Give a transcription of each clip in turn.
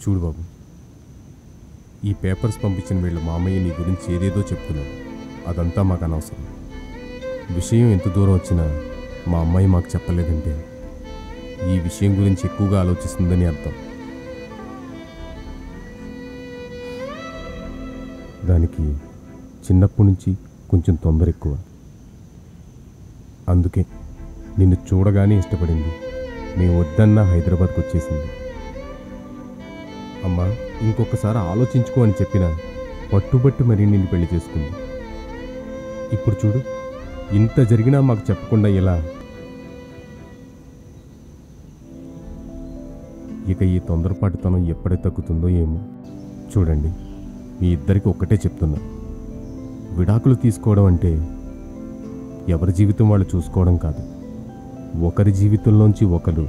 చూడు బాబు, ఈ పేపర్స్ పంపించిన వీళ్ళు మా అమ్మయ్య నీ గురించి ఏదేదో చెప్తున్నాడు. అదంతా మాకు అనవసరం. విషయం ఎంత దూరం వచ్చినా మా అమ్మాయి మాకు చెప్పలేదంటే ఈ విషయం గురించి ఎక్కువగా ఆలోచిస్తుందని అర్థం. దానికి చిన్నప్పటి నుంచి కొంచెం తొందర ఎక్కువ. అందుకే నిన్ను చూడగానే ఇష్టపడింది. మేము వద్దన్నా హైదరాబాద్కి వచ్చేసింది. అమ్మా, ఇంకొకసారి ఆలోచించుకో అని చెప్పినా పట్టుబట్టి మరీ నిన్ను పెళ్లి చేసుకుంది. ఇప్పుడు చూడు, ఇంత జరిగినా మాకు చెప్పకుండా ఎలా? ఇక ఈ తొందరపాటుతనం ఎప్పుడే తగ్గుతుందో ఏమో. చూడండి, మీ ఇద్దరికి ఒక్కటే చెప్తున్నా, విడాకులు తీసుకోవడం అంటే ఎవరి జీవితం వాళ్ళు చూసుకోవడం కాదు. ఒకరి జీవితంలోంచి ఒకరు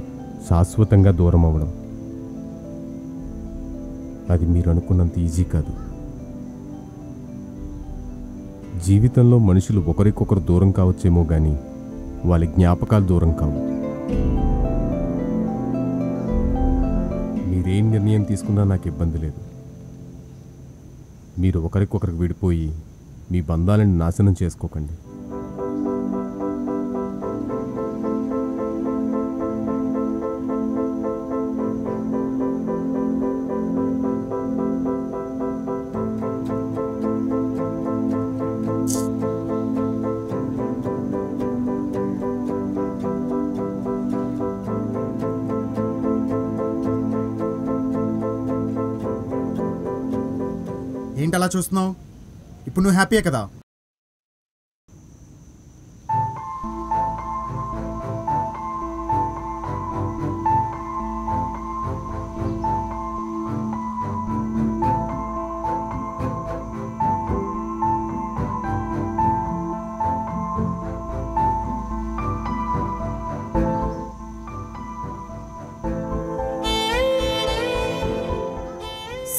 శాశ్వతంగా దూరం అవ్వడం. అది మీరు అనుకున్నంత ఈజీ కాదు. జీవితంలో మనుషులు ఒకరికొకరు దూరం కావచ్చేమో కానీ వాళ్ళ జ్ఞాపకాలు దూరం కావు. మీరేం నిర్ణయం తీసుకున్నా నాకు ఇబ్బంది లేదు. మీరు ఒకరికొకరికి విడిపోయి మీ బంధాలను నాశనం చేసుకోకండి. ఏంటి అలా చూస్తున్నావు? ఇప్పుడు నువ్వు హ్యాపీయే కదా?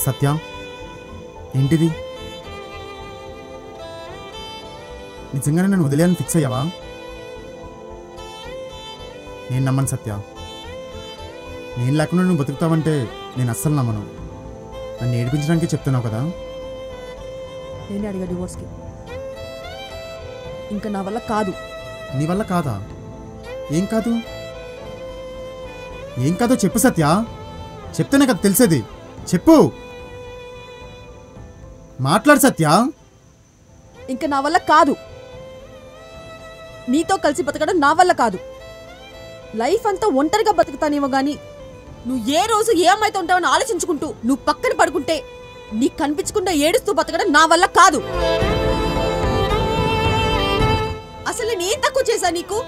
సత్య, ఏంటిది? నిజంగానే నన్ను వదిలేయాలని ఫిక్స్ అయ్యావా? నేను నమ్మను సత్య. నేను లేకుండా నువ్వు బతుకుతావంటే నేను అస్సలు నమ్మను. నన్ను ఏడిపించడానికి చెప్తున్నావు కదా? నేనే అడిగా డివోర్స్కి. ఇంకా నా వల్ల కాదు. నీ వల్ల కాదా? ఏం కాదు? ఏం కాదో చెప్పు సత్య. చెప్తేనే కదా తెలిసేది. చెప్పు, మాట్లాడు సత్య. ఇంకా నా వల్ల కాదు. నీతో కలిసి బతకడం నా వల్ల కాదు. లైఫ్ అంతా ఒంటరిగా బతుకుతానేమో గాని నువ్వు ఏ రోజు ఏ అమ్మాయితో ఉంటావని ఆలోచించుకుంటూ నువ్వు పక్కన పడుకుంటే నీకు కనిపించకుండా ఏడుస్తూ బతకడం నా వల్ల కాదు. అసలు నేను తక్కువ చేశా నీకు?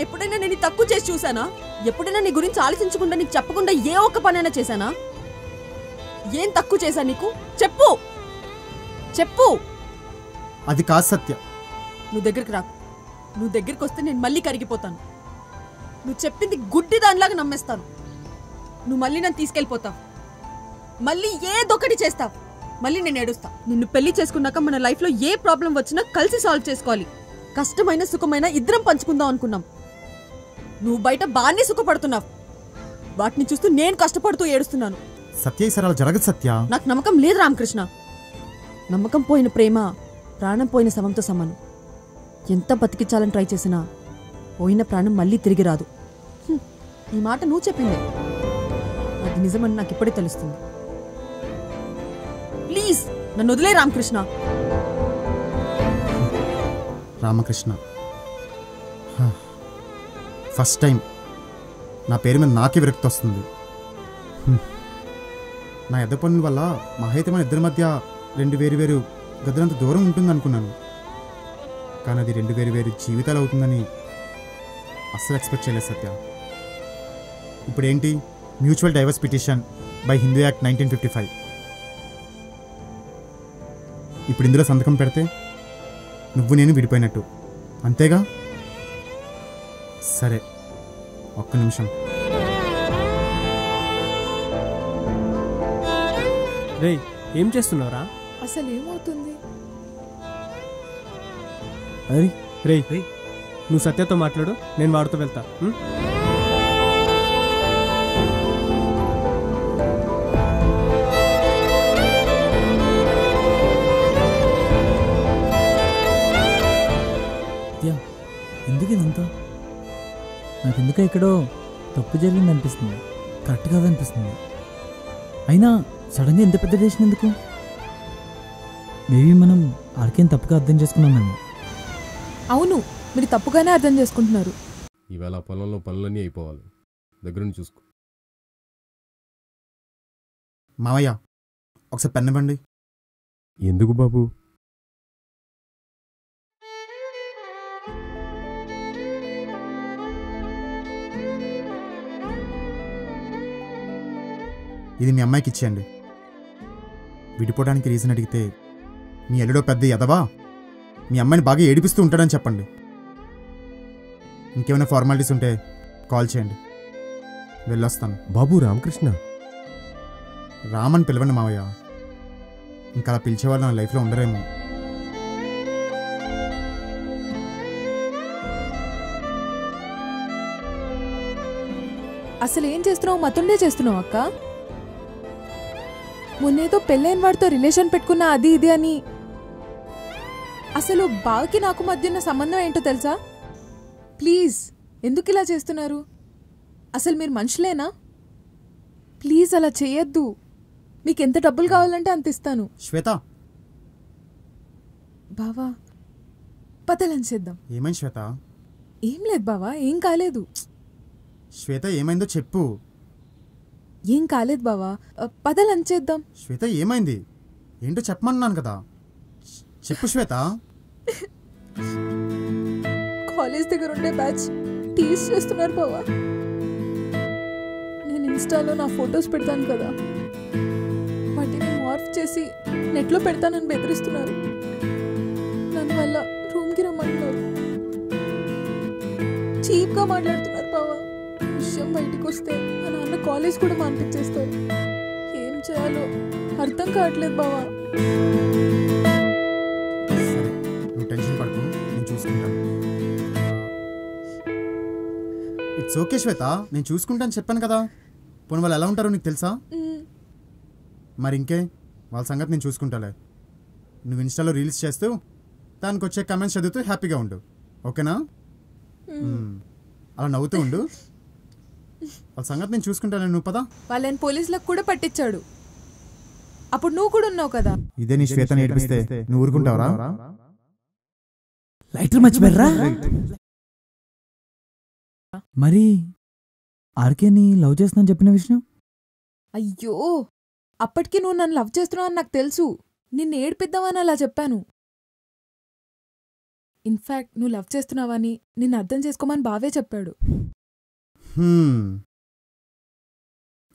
ఎప్పుడైనా నేను తక్కువ చేసి చూసానా? ఎప్పుడైనా నీ గురించి ఆలోచించకుండా నీకు చెప్పకుండా ఏ ఒక్క పనైనా చేశానా? ఏం తక్కువ చేశా నీకు? చెప్పు చెప్పు. అది కాదు సత్య. నువ్వు దగ్గరికి రాకు. నువ్వు దగ్గరికి వస్తే నేను మళ్ళీ కరిగిపోతాను. నువ్వు చెప్పింది గుడ్డి దానిలాగా నమ్మేస్తాను. నువ్వు మళ్ళీ నన్ను తీసుకెళ్ళిపోతావు. మళ్ళీ ఏదొకటి చేస్తావు. మళ్ళీ నేను ఏడుస్తా. నిన్ను పెళ్లి చేసుకున్నాక మన లైఫ్లో ఏ ప్రాబ్లం వచ్చినా కలిసి సాల్వ్ చేసుకోవాలి. కష్టమైన సుఖమైన ఇద్దరం పంచుకుందాం అనుకున్నాం. నువ్వు బయట బాగానే సుఖపడుతున్నావు. వాటిని చూస్తూ నేను కష్టపడుతూ ఏడుస్తున్నాను. సత్య, ఈసారి అలా జరగదు సత్య. నాకు నమ్మకం లేదు రామకృష్ణ. నమ్మకం పోయిన ప్రేమ ప్రాణం పోయిన శవంతో సమానం. ఎంత బతికించాలని ట్రై చేసినా పోయిన ప్రాణం మళ్ళీ తిరిగి రాదు. ఈ మాట నువ్వు చెప్పింది. అది నిజమని నాకు ఇప్పుడే తెలుస్తుంది. ప్లీజ్ నన్ను వదిలే రామకృష్ణ. రామకృష్ణ, ఫస్ట్ టైం నా పేరు మీద నాకే విరక్తి వస్తుంది. నా ఎద్ద పనుల వల్ల మహేతమైన ఇద్దరి మధ్య రెండు వేరు గదులంత దూరం ఉంటుంది అనుకున్నాను. కానీ అది రెండు వేరు జీవితాలు అవుతుందని అస్సలు ఎక్స్పెక్ట్ చేయలేదు సత్య. ఇప్పుడు ఏంటి? Mutual divorce petition by Hindu act 1955. ఇప్పుడు ఇందులో సంతకం పెడితే నువ్వు నేను విడిపోయినట్టు అంతేగా? సరే, ఒక్క నిమిషం. రే, ఏం చేస్తున్నావురా? అసలు ఏమవుతుంది? అరే రే, నువ్వు సత్యతో మాట్లాడు, నేను వాడితో వెళ్తా. ఎందుకో ఎక్కడో తప్పు జరిగింది అనిపిస్తుంది, కరెక్ట్ కాదనిపిస్తుంది. అయినా సడన్గా ఇంత పెద్ద డెసిషన్ ఎందుకు? మేబీ మనం ఆర్కేని తప్పుగా అర్థం చేసుకున్నామేమో. అవును, మీరు తప్పుగానే అర్థం చేసుకుంటున్నారు. ఈవేళ పొలంలో పనులన్నీ అయిపోవాలి. దగ్గరుండి చూసుకో. మావయ్య ఒకసారి పెన్ ఇవ్వండి. ఎందుకు బాబు? ఇది మీ అమ్మాయికి ఇచ్చేయండి. విడిపోవడానికి రీజన్ అడిగితే మీ అల్లుడో పెద్ద ఎదవా మీ అమ్మాయిని బాగా ఏడిపిస్తూ ఉంటాడని చెప్పండి. ఇంకేమైనా ఫార్మాలిటీస్ ఉంటే కాల్ చేయండి, వెళ్ళొస్తాను. బాబు రామకృష్ణ. రామని పిలవండి మావయ్య. ఇంకా అలా పిలిచేవాళ్ళు నా లైఫ్లో ఉండరేమో. అసలు ఏం చేస్తున్నావు? మతుండే చేస్తున్నావు అక్క. మొన్నేదో పెళ్ళైన వాడితో రిలేషన్ పెట్టుకున్నా అది ఇది అని. అసలు బావకి నాకు మధ్య ఉన్న సంబంధం ఏంటో తెలుసా? ప్లీజ్ ఎందుకు ఇలా చేస్తున్నారు? అసలు మీరు మనుషులేనా? ప్లీజ్ అలా చేయొద్దు. మీకు ఎంత డబ్బులు కావాలంటే అంత ఇస్తాను. శ్వేత, బావా పతలని చేద్దాం. ఏమైంది శ్వేత? ఏం లేదు బావా, ఏం కాలేదు. శ్వేత ఏమైందో చెప్పు. ఏం కాలేదు బావా, పదలని చేద్దాం. శ్వేత ఏమైంది? ఏంటో చెప్పమన్నాను కదా, చెప్పు శ్వేత. కాలేజ్ దగ్గర ఉండే బ్యాచ్ టీస్ చేస్తున్నారు బావా. నేను ఇన్స్టాలో నా ఫొటోస్ పెడతాను కదా, వాటిని మార్ఫ్ చేసి నెట్లో పెడతానని బెదిరిస్తున్నారు. దానివల్ల రూమ్కి రమ్మంటున్నారు. చీప్గా మాట్లాడుతున్నారు బావా. విషయం బయటికి వస్తే మా నాన్న కాలేజ్ కూడా మానిపించేస్తారు. ఏం చేయాలో అర్థం కావట్లేదు బావా. సరే, నువ్వు టెన్షన్ పడకు, నేను చూసుకుంటాను. ఇట్స్ ఓకే శ్వేత, నేను చూసుకుంటాను చెప్పాను కదా. పోనీ వాళ్ళు ఎలా ఉంటారో నీకు తెలుసా? మరి ఇంకే, వాళ్ళ సంగతి నేను చూసుకుంటాలే. నువ్వు ఇన్స్టాలో రీల్స్ చేస్తూ దానికి వచ్చే కమెంట్స్ చదువుతూ హ్యాపీగా ఉండు, ఓకేనా? అలా నవ్వుతూ ఉండు. వాళ్ళ సంగతి నేను చూసుకుంటాను. నువ్వు పదా. వాళ్ళని పోలీసులకు కూడా పట్టించాడు. అప్పుడు నువ్వు కూడా ఉన్నావు కదా. ఇదే నీ శ్వేత నేర్పిస్తే నువ్వు ఊరుకుంటావరా? లైటర్ మర్చిపోయారా? మరి ఆర్కేని లవ్ చేస్తున్నా చెప్పిన విషయం? అయ్యో, అప్పటికి నువ్వు నన్ను లవ్ చేస్తున్నావు అని నాకు తెలుసు. నిన్ను ఏడిపిద్దామని అలా చెప్పాను. ఇన్ఫ్యాక్ట్ నువ్వు లవ్ చేస్తున్నావని నిన్ను అర్థం చేసుకోమని బావే చెప్పాడు.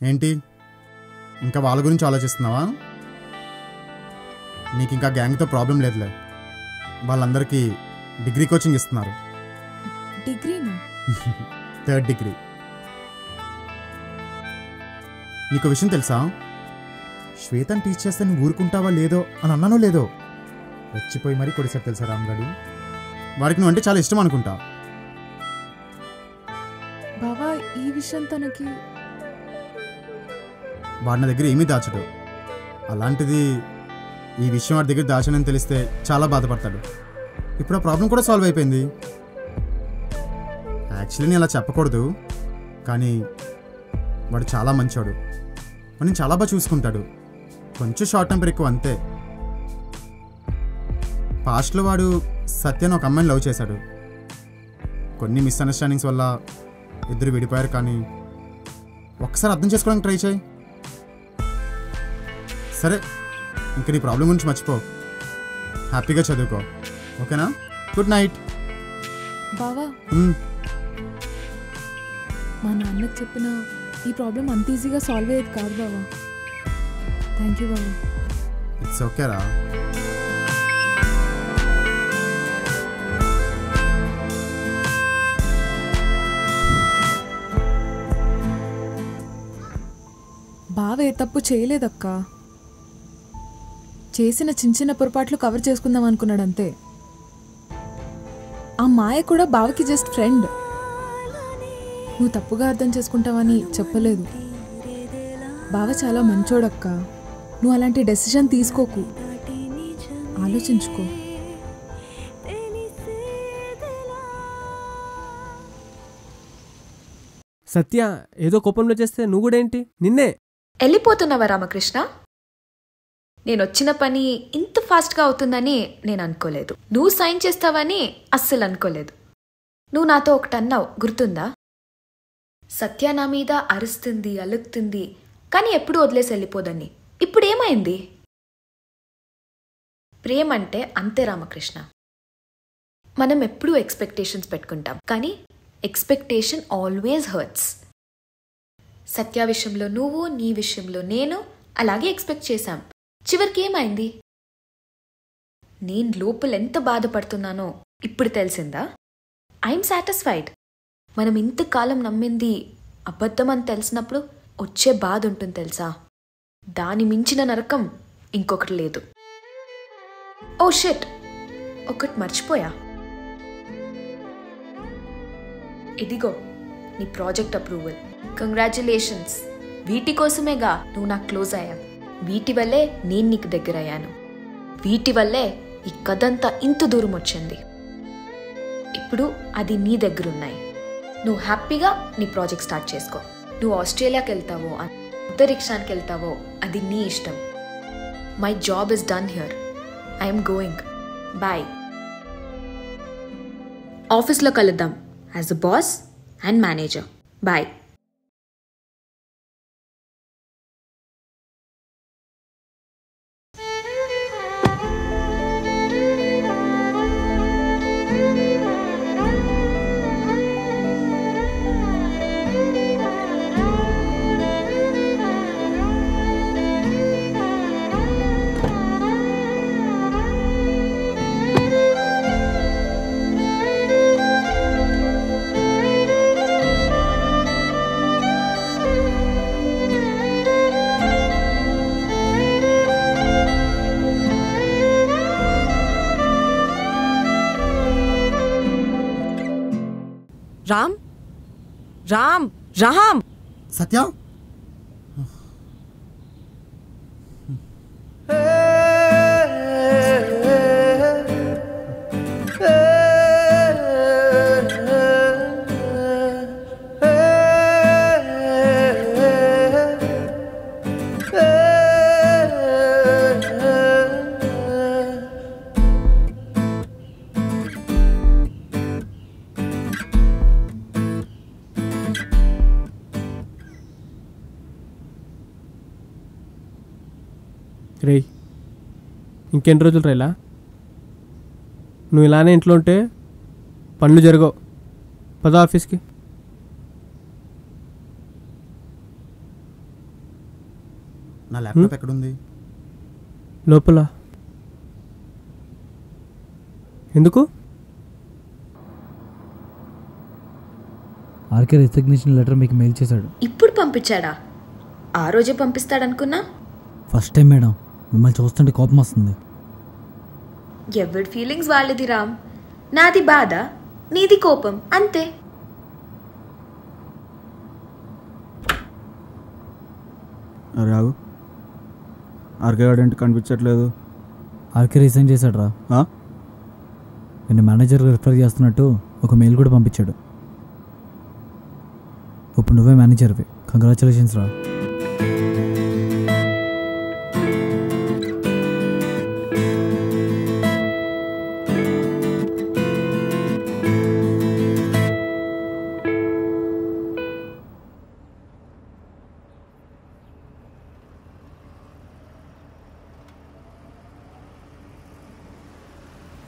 ఏంటి ఇంకా వాళ్ళ గురించి ఆలోచిస్తున్నావా? నీకు ఇంకా గ్యాంగ్తో ప్రాబ్లం లేదులే. వాళ్ళందరికీ డిగ్రీ కోచింగ్ ఇస్తున్నారు. డిగ్రీనా? 3rd degree. నీకు విషయం తెలుసా? శ్వేతని టీచ్ చేస్తే నువ్వు ఊరుకుంటావా లేదో అని అన్నానో లేదో రెచ్చిపోయి మరీ కొడిసారు తెలుసా రామ్గడు. వాడికి నువ్వు అంటే చాలా ఇష్టం అనుకుంటా. బావా ఈ విషయం తనకి. వాడి నా దగ్గర ఏమీ దాచడు. అలాంటిది ఈ విషయం వాడి దగ్గర దాచనని తెలిస్తే చాలా బాధపడతాడు. ఇప్పుడు ఆ ప్రాబ్లం కూడా సాల్వ్ అయిపోయింది. యాక్చువల్లీ నేను అలా చెప్పకూడదు, కానీ వాడు చాలా మంచోడు. వాడిని చాలా బాగా చూసుకుంటాడు. కొంచెం షార్ట్ టెంపర్ ఎక్కువ అంతే. పాస్ట్లో వాడు సత్యని ఒక అమ్మాయిని లవ్ చేశాడు. కొన్ని మిస్అండర్స్టాండింగ్స్ వల్ల ఇద్దరు విడిపోయారు. కానీ ఒక్కసారి అర్థం చేసుకోవడానికి ట్రై చేయి. సరే, ఇంక నీ ప్రాబ్లం గురించి మర్చిపో, హ్యాపీగా చదువుకో, ఓకేనా? Good night. బావా మా నాన్నకు చెప్పిన ఈ ప్రాబ్లం అంత ఈజీగా సాల్వ్ అయ్యేది కాదు బావా. థ్యాంక్ యూ బావా. ఇట్స్ ఓకేరా. బావ ఏ తప్పు చేయలేదక్క. చేసిన చిన్న చిన్న పొరపాట్లు కవర్ చేసుకుందాం అనుకున్నాడు అంతే. ఆ మాయ కూడా బావకి జస్ట్ ఫ్రెండ్. నువ్వు తప్పుగా అర్థం చేసుకుంటావని చెప్పలేదు. బావ చాలా మంచోడక్క. నువ్వు అలాంటి డెసిషన్ తీసుకోకు, ఆలోచించుకో. సత్య ఏదో కోపంలో చేస్తే నువ్వు కూడా ఏంటి నిన్నే. వెళ్ళిపోతున్నావా రామకృష్ణ? నేను వచ్చిన పని ఇంత ఫాస్ట్గా అవుతుందని నేను అనుకోలేదు. నువ్వు సైన్ చేస్తావని అస్సలు అనుకోలేదు. నువ్వు నాతో ఒకటి అన్నావు, గుర్తుందా? సత్య నా మీద అరుస్తుంది, అలుగుతుంది, కానీ ఎప్పుడు వదిలేసి వెళ్ళిపోదని. ఇప్పుడు ఏమైంది? ప్రేమంటే అంతే రామకృష్ణ. మనం ఎప్పుడూ ఎక్స్పెక్టేషన్స్ పెట్టుకుంటాం, కానీ ఎక్స్పెక్టేషన్ ఆల్వేస్ హర్ట్స్. సత్య విషయంలో నువ్వు, నీ విషయంలో నేను అలాగే ఎక్స్పెక్ట్ చేశాం. చివరికి ఏమైంది? నేను లోపల ఎంత బాధపడుతున్నానో ఇప్పుడు తెలిసిందా? I'm satisfied. మనం ఇంతకాలం నమ్మింది అబద్ధం అని తెలిసినప్పుడు వచ్చే బాధ ఉంటుంది తెలుసా? దాని మించిన నరకం ఇంకొకటి లేదు. ఓ షిట్, ఒకటి మర్చిపోయా. ఇదిగో నీ ప్రాజెక్ట్ అప్రూవల్. కంగ్రాచులేషన్స్. వీటి కోసమేగా నువ్వు నాకు క్లోజ్ అయ్యావు. వీటి వల్లే నేను నీకు దగ్గర అయ్యాను. వీటి వల్లే ఈ కథంతా ఇంత దూరం వచ్చింది. ఇప్పుడు అది నీ దగ్గరున్నాయి. నువ్వు హ్యాపీగా నీ ప్రాజెక్ట్ స్టార్ట్ చేసుకో. నువ్వు ఆస్ట్రేలియాకి వెళ్తావో, అంతరిక్షానికి వెళ్తావో అది నీ ఇష్టం. My job is done here. I'm going. Bye. ఆఫీస్లో కలుద్దాం as a boss and manager. Bye. Ram, Ram, Ram. Satya, రే, ఇంకెన్ని రోజులు రైలా? నువ్వు ఇలానే ఇంట్లో ఉంటే పనులు జరగవు. పద ఆఫీస్కి. నా ల్యాప్టాప్ ఎక్కడుంది? లోపల. ఎందుకు? ఆర్కే రిసిగ్నేషన్ లెటర్ మీకు మెయిల్ చేశాడు. ఇప్పుడు పంపించాడా? ఆ రోజే పంపిస్తాడనుకున్నా. ఫస్ట్ టైం మేడం, మిమ్మల్ని చూస్తుంటే కోపం వస్తుంది. ఎవరి ఫీలింగ్స్ వాళ్ళది రామ్. నాది బాధ, నీది కోపం, అంతే. రావు, ఆర్కే గార్డ్ ఏంటి కనిపించట్లేదు? ఆర్కే రిజైన్ చేశాడు రా. నేను మేనేజర్ రిఫర్ చేస్తున్నట్టు ఒక మెయిల్ కూడా పంపించాడు. ఇప్పుడు నువ్వే మేనేజర్వి. కంగ్రాచులేషన్స్ రా.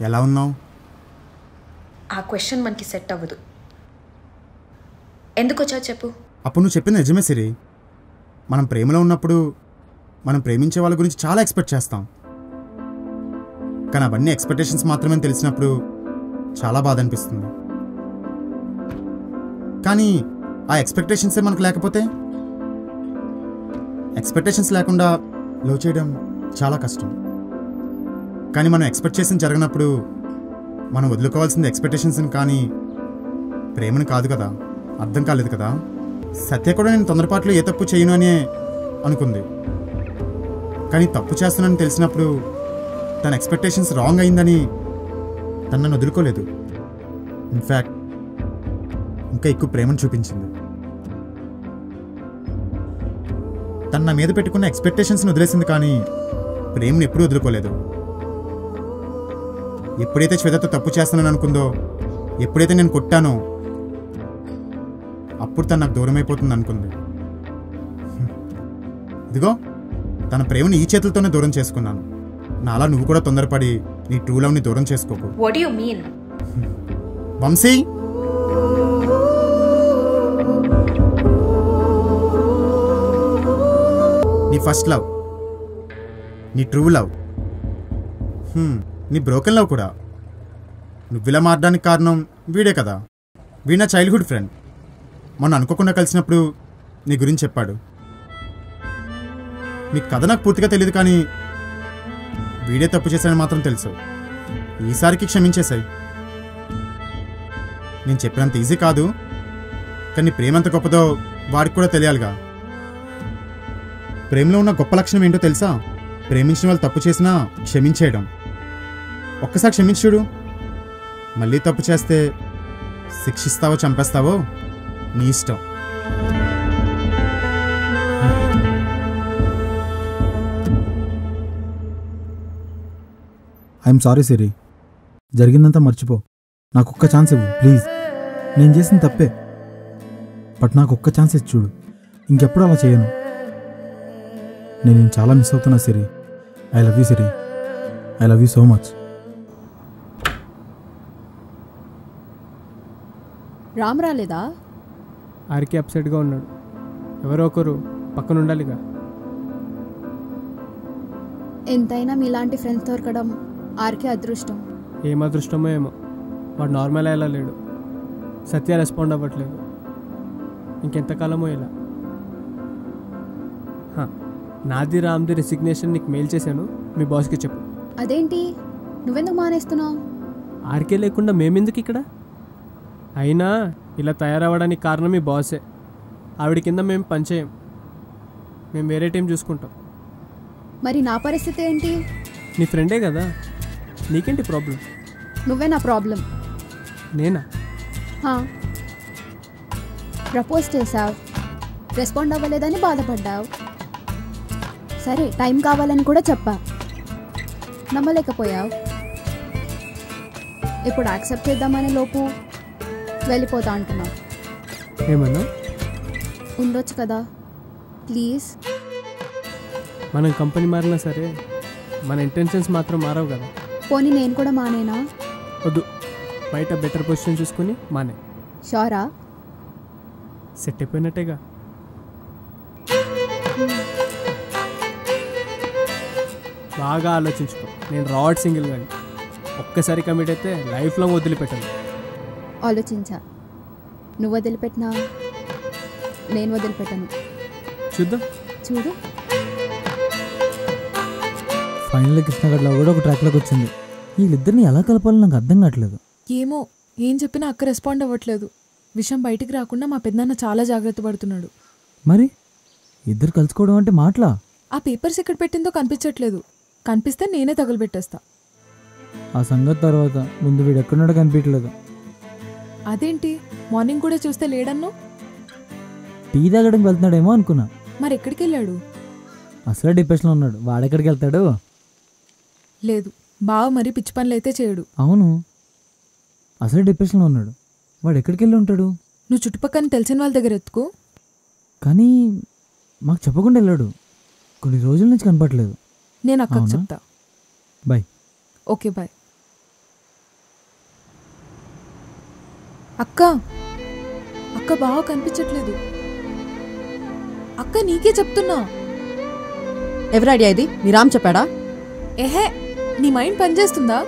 ఎలా ఉన్నావు? ఆ క్వశ్చన్ మనకి సెట్ అవ్వదు. ఎందుకు వచ్చావు చెప్పు. అప్పుడు నువ్వు చెప్పింది నిజమే సిరి. మనం ప్రేమలో ఉన్నప్పుడు మనం ప్రేమించే వాళ్ళ గురించి చాలా ఎక్స్పెక్ట్ చేస్తాం. కానీ అవన్నీ ఎక్స్పెక్టేషన్స్ మాత్రమే తెలిసినప్పుడు చాలా బాధ అనిపిస్తుంది. కానీ ఆ ఎక్స్పెక్టేషన్సే మనకు లేకపోతే, ఎక్స్పెక్టేషన్స్ లేకుండా లవ్ చేయడం చాలా కష్టం. కానీ మనం ఎక్స్పెక్ట్ చేసిన జరగనప్పుడు మనం వదులుకోవాల్సింది ఎక్స్పెక్టేషన్స్ని కానీ ప్రేమను కాదు కదా. అర్థం కాలేదు కదా. సత్య కూడా నేను తొందరపాట్లో ఏ తప్పు చేయను అనే అనుకుంది. కానీ తప్పు చేస్తున్నానని తెలిసినప్పుడు తన ఎక్స్పెక్టేషన్స్ రాంగ్ అయిందని తను నన్ను వదులుకోలేదు. ఇన్ఫ్యాక్ట్ ఇంకా ఎక్కువ ప్రేమను చూపించింది. తను నా మీద పెట్టుకున్న ఎక్స్పెక్టేషన్స్ని వదిలేసింది, కానీ ప్రేమను ఎప్పుడూ వదులుకోలేదు. ఎప్పుడైతే శ్వేతతో తప్పు చేస్తానని అనుకుందో, ఎప్పుడైతే నేను కొట్టానో, అప్పుడు తను నాకు దూరం అయిపోతుంది అనుకుంది. ఇదిగో తన ప్రేమను ఈ చేతులతోనే దూరం చేసుకున్నాను. నాలా నువ్వు కూడా తొందరపడి నీ ట్రూ లవ్ని దూరం చేసుకోకు. What do you mean? Vamsi, నీ ఫస్ట్ లవ్, నీ ట్రూ లవ్, నీ బ్రోకెన్ లవ్ కూడా నువ్విలా మారడానికి కారణం వీడే కదా. వీడు నా చైల్డ్హుడ్ ఫ్రెండ్. మొన్న అనుకోకుండా కలిసినప్పుడు నీ గురించి చెప్పాడు. నీ కథ నాకు పూర్తిగా తెలియదు, కానీ వీడే తప్పు చేశాడని మాత్రం తెలుసు. ఈసారికి క్షమించేశాయి. నేను చెప్పినంత ఈజీ కాదు, కానీ ప్రేమ ఎంత గొప్పదో వాడికి కూడా తెలియాలిగా. ప్రేమలో ఉన్న గొప్ప లక్షణం ఏంటో తెలుసా? ప్రేమించిన వాళ్ళు తప్పు చేసినా క్షమించేయడం. ఒక్కసారి క్షమించుడు, మళ్ళీ తప్పు చేస్తే శిక్షిస్తావో చంపేస్తావో నీ ఇష్టం. ఐఎమ్ సారీ సిరి, జరిగిందంతా మర్చిపో. నాకు ఒక్క ఛాన్స్ ఇవ్వు ప్లీజ్. నేను చేసిన తప్పే, బట్ నాకు ఒక్క ఛాన్స్ ఇచ్చి చూడు. ఇంకెప్పుడు అలా చేయను. నేను చాలా మిస్ అవుతున్నా Siri. I love you Siri, I love you so much. Ram రాలేదా? ఆర్కే అప్సెట్గా ఉన్నాడు. ఎవరో ఒకరు పక్కన ఉండాలిగా. ఎంతైనా మీలాంటి ఫ్రెండ్స్ దొరకడం ఆర్కే అదృష్టం. ఏం అదృష్టమో ఏమో, వాడు నార్మల్ అయ్యేలా లేడు. సత్య రెస్పాండ్ అవ్వట్లేదు. ఇంకెంతకాలమో ఇలా. నాది రామ్ది రెసిగ్నేషన్ నీకు మెయిల్ చేశాను, మీ బాస్కి చెప్పు. అదేంటి, నువ్వెందుకు మానేస్తున్నావు? ఆర్కే లేకుండా మేమెందుకు ఇక్కడ? అయినా ఇలా తయారవ్వడానికి కారణం మీ బాసే. ఆవిడ కింద మేము పనిచేయం, మేము వేరే టీం చూసుకుంటాం. మరి నా పరిస్థితి ఏంటి? నీ ఫ్రెండే కదా, నీకేంటి ప్రాబ్లం? నువ్వే నా ప్రాబ్లం. నేనా? ప్రపోజ్ చేసావు, రెస్పాండ్ అవ్వలేదని బాధపడ్డావు. సరే టైం కావాలని కూడా చెప్పా, నమ్మలేకపోయావు. ఇప్పుడు యాక్సెప్ట్ చేద్దామనే లోపు వెళ్ళిపోతా అంటున్నావు. ఏమన్నా ఉండొచ్చు కదా ప్లీజ్. మనం కంపెనీ మారినా సరే మన ఇంటెన్షన్స్ మాత్రం మారవు కదా. పోనీ నేను కూడా మానేనా? వద్దు, బయట బెటర్ పొజిషన్ చూసుకుని మానే. షోరా? సెట్ అయిపోయినట్టేగా. బాగా ఆలోచించుకో. నేను రాడ్ సింగిల్ కానీ ఒక్కసారి కమిట్ అయితే లైఫ్ లాంగ్ వదిలిపెట్టాను. ఆలోచించా. నువ్వు వదిలిపెట్టినా నేను వదిలిపెట్టాను. చూద్దాం. చూడు, ఫైనల్ కృష్ణగడ్లో కూడా ఒక ట్రాక్లోకి వచ్చింది. వీళ్ళిద్దరిని ఎలా కలపాలో నాకు అర్థం కావట్లేదు. ఏమో, ఏం చెప్పినా అక్క రెస్పాండ్ అవ్వట్లేదు. విషయం బయటికి రాకుండా మా పెద్దనాన్న చాలా జాగ్రత్త పడుతున్నాడు. మరి ఇద్దరు కలుసుకోవడం అంటే మాటలా? ఆ పేపర్స్ ఎక్కడ పెట్టిందో కనిపించట్లేదు. కనిపిస్తే నేనే తగులుపెట్టేస్తా. ఆ సంగతి తర్వాత, ముందు వీడు ఎక్కడున్నాడో కనిపించలేదు. అదేంటి, మార్నింగ్ కూడా చూస్తే లేడన్నో? టీ తాగడానికి వెళ్తున్నాడేమో అనుకున్నా. మరి ఎక్కడికి వెళ్ళాడు? అసలే డిప్రెషన్లో ఉన్నాడు. వాడెక్కడికి వెళ్తాడు? లేదు, బావ మరి పిచ్చి పనులు అయితే చేయడు. అవును, అసలే డిప్రెషన్లో ఉన్నాడు. వాడు ఎక్కడికి వెళ్ళి ఉంటాడు? నువ్వు చుట్టుపక్కల తెలిసిన వాళ్ళ దగ్గర ఎత్తుకో. కానీ మాకు చెప్పకుండా వెళ్ళాడు. కొన్ని రోజుల నుంచి కనపట్లేదు. నేను అక్కకు అవునా? చెప్తా. బాయ్. Okay bye. అక్క, అక్క బావ కనిపించట్లేదు. అక్క నీకే చెప్తున్నా. ఎవరి ఐడియా ఇది? మీ రామ్ చెప్పాడా? ఏహే, నీ మైండ్ పనిచేస్తుందా?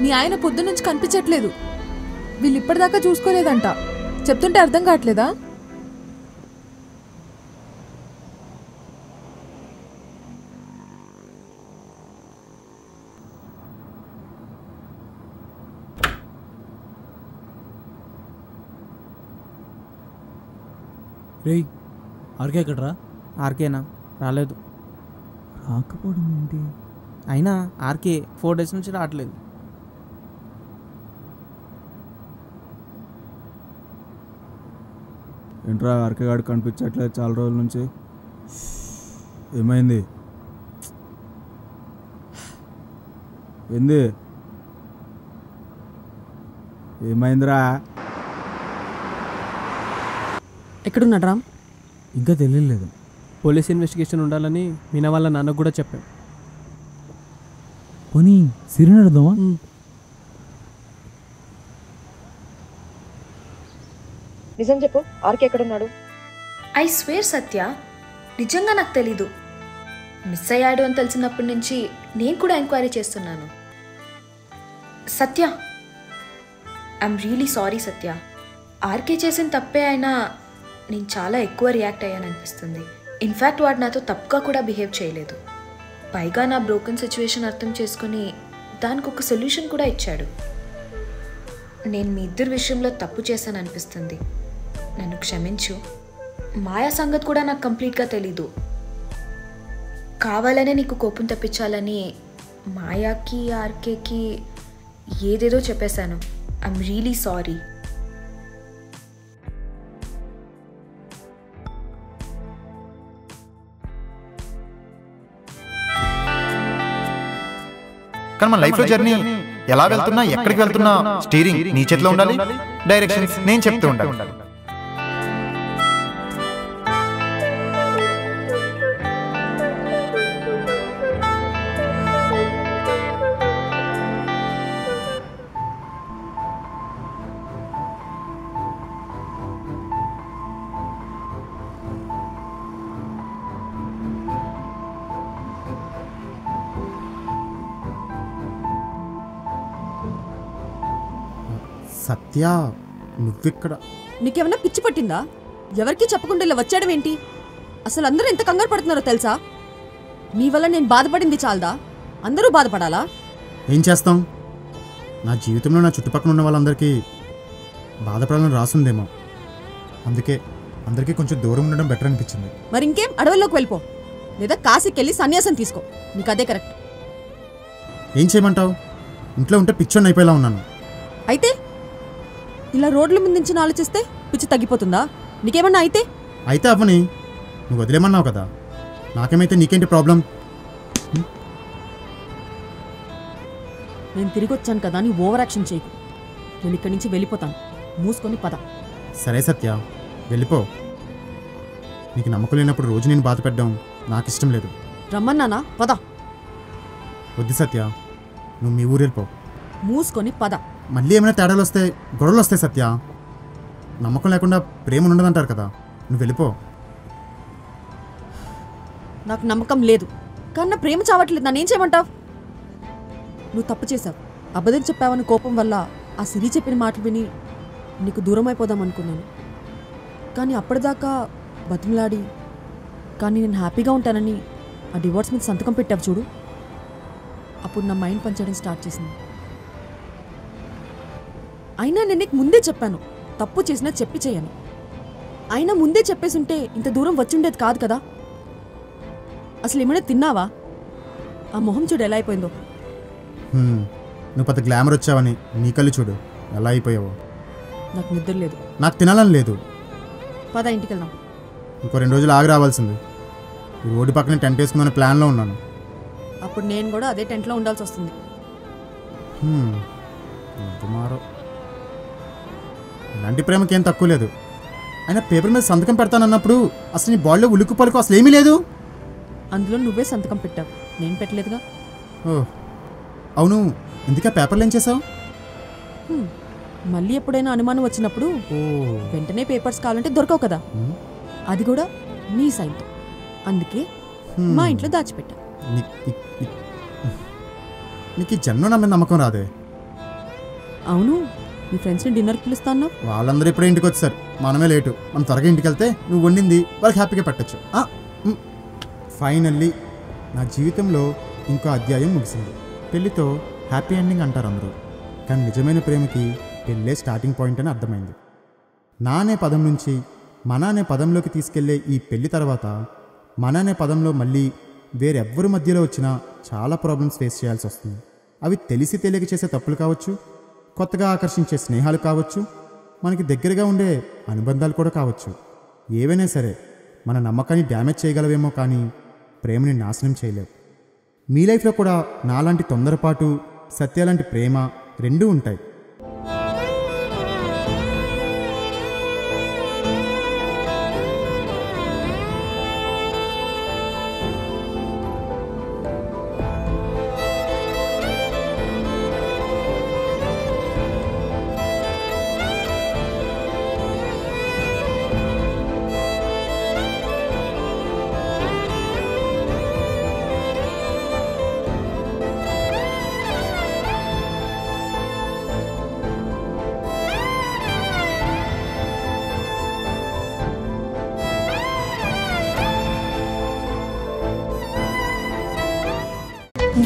నీ ఆయన పొద్దు నుంచి కనిపించట్లేదు. వీళ్ళు ఇప్పటిదాకా చూసుకోలేదంట. చెప్తుంటే అర్థం కావట్లేదా? రేయ్, ఆర్కే ఎక్కడరా? ఆర్కేనా? రాలేదు. రాకపోవడం ఏంటి? అయినా ఆర్కే 4 days నుంచి రావట్లేదు. ఏంట్రా ఆర్కే గాడు కనిపించట్లేదు చాలా రోజుల నుంచి? ఏమైంది? ఏంది? ఏమైందిరా? ఎక్కడున్నాడు రామ్? ఇంకా తెలియలేదు. పోలీస్ ఇన్వెస్టిగేషన్ ఉండాలని మీనా వాళ్ళ నాన్నకు కూడా చెప్పాం. పోనీ సిరిని అడుగుదామా? నిజం చెప్పు, ఆర్కే ఎక్కడున్నాడు? ఐ స్వేర్ సత్య, నిజంగా నాకు తెలీదు. మిస్ అయ్యాడు అని తెలిసినప్పటి నుంచి నేను కూడా ఎంక్వైరీ చేస్తున్నాను. Satya, I'm really sorry Satya. RK చేసిన తప్పే అయినా నేను చాలా ఎక్కువ రియాక్ట్ అయ్యాననిపిస్తుంది. ఇన్ఫ్యాక్ట్ వాడు నాతో తప్పుగా కూడా బిహేవ్ చేయలేదు. పైగా నా బ్రోకెన్ సిచ్యువేషన్ అర్థం చేసుకుని దానికి ఒక సొల్యూషన్ కూడా ఇచ్చాడు. నేను మీ ఇద్దరి విషయంలో తప్పు చేశాను అనిపిస్తుంది. నన్ను క్షమించు. మాయా సంగతి కూడా నాకు కంప్లీట్గా తెలీదు. కావాలనే నీకు కోపం తెప్పించాలని మాయాకి ఆర్కేకి ఏదేదో చెప్పేశాను. I'm really sorry. కానీ మన లైఫ్లో జర్నీ ఎలా వెళ్తున్నా, ఎక్కడికి వెళ్తున్నా, స్టీరింగ్ నీ చేతిలో ఉండాలి, డైరెక్షన్స్ నేను చెప్తూ ఉండాలి. సత్య, నువ్విక్కడ? నీకేమన్నా పిచ్చి పట్టిందా? ఎవరికి చెప్పకుండా ఇలా వచ్చాడం ఏంటి? అసలు అందరూ ఎంత కంగారు పడుతున్నారో తెలుసా? నీ వల్ల నేను బాధపడింది చాలదా? అందరూ బాధపడాలా? ఏం చేస్తాం? నా జీవితంలో నా చుట్టుపక్కల ఉన్న వాళ్ళందరికీ బాధపడాలని రాసుందేమో. అందుకే అందరికీ కొంచెం దూరం ఉండడం బెటర్ అనిపించింది. మరి ఇంకేం, అడవుల్లోకి వెళ్ళిపో, లేదా కాశీకి వెళ్ళి సన్యాసం తీసుకో. నీకు అదే కరెక్ట్. ఏం చేయమంటావు? ఇంట్లో ఉంటే పిచ్చోని అయిపోయేలా ఉన్నాను. అయితే ఇలా రోడ్ల మీద నుంచి ఆలోచిస్తే పిచ్చి తగ్గిపోతుందా? నీకేమన్నా అయితే? అయితే అవ్వని, నువ్వు వదిలేమన్నావు కదా. నాకేమైతే నీకేంటి ప్రాబ్లం? నేను తిరిగి వచ్చాను కదా అని ఓవర్ యాక్షన్ చేయకు. నేను ఇక్కడి నుంచి వెళ్ళిపోతాను. మూసుకొని పద. సరే సత్య, వెళ్ళిపో. నీకు నమ్మకం లేనప్పుడు రోజు నేను బాధ పెట్టడం నాకు ఇష్టం లేదు. రమ్మన్నానా? పద. వద్దు సత్య, నువ్వు మీ ఊరు వెళ్ళిపో. మూసుకొని పద. మళ్ళీ ఏమైనా తేడాలు వస్తే గొడవలు వస్తాయి సత్య. నమ్మకం లేకుండా ప్రేమ ఉండదంటారు కదా. నువ్వు వెళ్ళిపో. నాకు నమ్మకం లేదు, కానీ నా ప్రేమ చావట్లేదు. నన్నేం చేయమంటావు? నువ్వు తప్పు చేశావు. అబద్ధం చెప్పావని కోపం వల్ల ఆ సిరి చెప్పిన మాటలు విని నీకు దూరం అయిపోదాం అనుకున్నాను. కానీ అప్పటిదాకా బతిమలాడి, కానీ నేను హ్యాపీగా ఉంటానని ఆ డివోర్స్ మీద సంతకం పెట్టావు చూడు, అప్పుడు నా మైండ్ పనిచేయడం స్టార్ట్ చేసింది. అయినా నేను నీకు ముందే చెప్పాను, తప్పు చేసినా చెప్పి చేయను. అయినా ముందే చెప్పేసి ఉంటే ఇంత దూరం వచ్చుండేది కాదు కదా. అసలు ఏమైనా తిన్నావా? ఆ మొహం చూడు ఎలా అయిపోయిందో. నువ్వు పెద్ద గ్లామర్ వచ్చావని నీ కళ్ళు చూడు ఎలా అయిపోయావో. నాకు నిద్ర లేదు. నాకు తినాలని లేదు. పద, ఇంటికి వెళ్దాం. ఇంకో 2 రోజులు ఆగి రావాల్సింది. ఈ రోడ్డు పక్కన టెంట్ వేసుకుందామనే ప్లాన్లో ఉన్నాను. అప్పుడు నేను కూడా అదే టెంట్లో ఉండాల్సి వస్తుంది. మారో, ఇలాంటి ప్రేమకి ఏం తక్కువ లేదు. అయినా పేపర్ మీద సంతకం పెడతానన్నప్పుడు అసలు నీ బాడీలో ఉలుక్కు పలుకు అసలు ఏమీ లేదు. అందులో నువ్వే సంతకం పెట్టావు, నేను పెట్టలేదుగా. ఓ అవును, ఎందుకే పేపర్లు ఏం చేసావు? మళ్ళీ ఎప్పుడైనా అనుమానం వచ్చినప్పుడు వెంటనే పేపర్స్ కావాలంటే దొరకవు కదా, అది కూడా నీ సైన్తో. అందుకే మా ఇంట్లో దాచిపెట్టా. నీకు ఈ జన్మ నా మీద నమ్మకం రాదే. అవును, మీ ఫ్రెండ్స్ని డిన్నర్కి పిలుస్తాను. వాళ్ళందరూ ఇప్పుడే ఇంటికి వచ్చారు, మనమే లేటు. మనం త్వరగా ఇంటికి వెళ్తే నువ్వు వండింది వాళ్ళకి హ్యాపీగా పెట్టచ్చు. ఫైనల్లీ నా జీవితంలో ఇంకో అధ్యాయం ముగిసింది. పెళ్ళితో హ్యాపీ ఎండింగ్ అంటారు అందరూ, కానీ నిజమైన ప్రేమకి పెళ్ళే స్టార్టింగ్ పాయింట్ అని అర్థమైంది. నా అనే పదం నుంచి మన అనే పదంలోకి తీసుకెళ్లే ఈ పెళ్లి తర్వాత మన అనే పదంలో మళ్ళీ వేరెవ్వరి మధ్యలో వచ్చినా చాలా ప్రాబ్లమ్స్ ఫేస్ చేయాల్సి వస్తుంది. అవి తెలిసి తెలియక చేసే తప్పులు కావచ్చు, కొత్తగా ఆకర్షించే స్నేహాలు కావచ్చు, మనకి దగ్గరగా ఉండే అనుబంధాలు కూడా కావచ్చు. ఏవైనా సరే మన నమ్మకాన్ని డ్యామేజ్ చేయగలవేమో, కానీ ప్రేమని నాశనం చేయలేవు. మీ లైఫ్లో కూడా నాలాంటి తొందరపాటు, సత్యాలాంటి ప్రేమ రెండూ ఉంటాయి.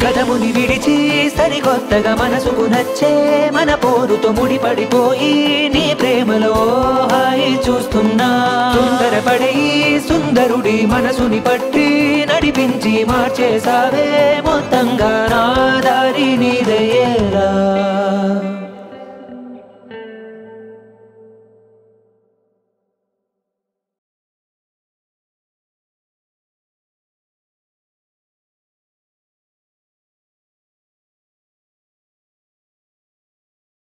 గతముని విడిచి సరికొత్తగా మనసుకు నచ్చే మన పోరుతో ముడిపడిపోయి నీ ప్రేమలో హాయి చూస్తున్నా. తొందరపడి సుందరుడి మనసుని పట్టి నడిపించి మార్చేసావే మొత్తంగా నా దారి నీదయ్యేలా.